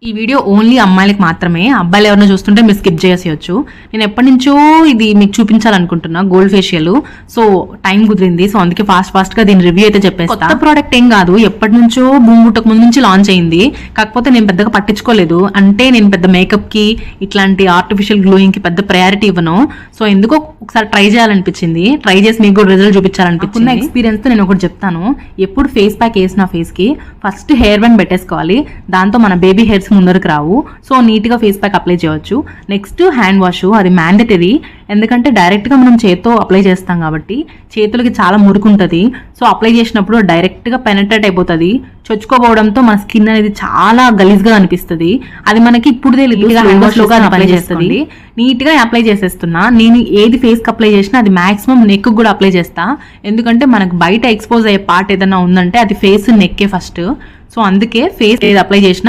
ఈ video only అమ్మాయిలకు మాత్రమే, అబ్బాయిలు ఎవరైనా చూస్తుంటే మీరు స్కిప్ చేసేయచ్చు. నేను ఎప్పటి నుంచో ఇది మీకు చూపించాలనుకుంటున్నా గోల్డ్ ఫేషియల్. సో టైం కుదిరింది, సో అందుకే ఫాస్ట్ గా దీని రివ్యూ అయితే చెప్పేస్తా. కొత్త ప్రోడక్ట్ ఏం కాదు, ఎప్పటి నుంచో భూమి పుట్టక ముందు నుంచి లాంచ్ అయింది. కాకపోతే నేను పెద్దగా పట్టించుకోలేదు, అంటే నేను పెద్ద మేకప్ కి ఇట్లాంటి ఆర్టిఫిషియల్ గ్లోయింగ్ కి పెద్ద ప్రయారిటీ ఇవ్వను. సో ఎందుకో ఒకసారి ట్రై చేయాలనిపించింది, ట్రై చేసి మీకు కూడా రిజల్ట్ చూపించాలనిపించింది. ఎక్స్పీరియన్స్ తో నేను ఒకటి చెప్తాను, ఎప్పుడు ఫేస్ ప్యాక్ వేసిన ఫేస్ కి ఫస్ట్ హెయిర్ బ్యాండ్ పెట్టేసుకోవాలి. దాంతో మన బేబీ హెయిర్స్ ముందరకు రావు. సో నీట్ గా ఫేస్ ప్యాక్ అప్లై చేయవచ్చు. నెక్స్ట్ హ్యాండ్ వాష్, అది మ్యాండేటరీ. ఎందుకంటే డైరెక్ట్ గా మనం చేతితో అప్లై చేస్తాం కాబట్టి చేతులకి చాలా మురుకుంటది. సో అప్లై చేసినప్పుడు డైరెక్ట్ గా పెనట్రేట్ అయిపోతుంది. చొచ్చుకోపోవడంతో మన స్కిన్ అనేది చాలా గలీజ్ గా అనిపిస్తుంది. అది మనకి ఇప్పుడు అప్లై చేస్తుంది. నీట్ గా అప్లై చేసేస్తున్నా. నేను ఏది ఫేస్ కి అప్లై చేసినా అది మాక్సిమం నెక్ కూడా అప్లై చేస్తా. ఎందుకంటే మనకు బయట ఎక్స్పోజ్ అయ్యే పార్ట్ ఏదైనా ఉందంటే అది ఫేస్ నెక్కే ఫస్ట్. సో అందుకే ఫేస్ ఏది అప్లై చేసినా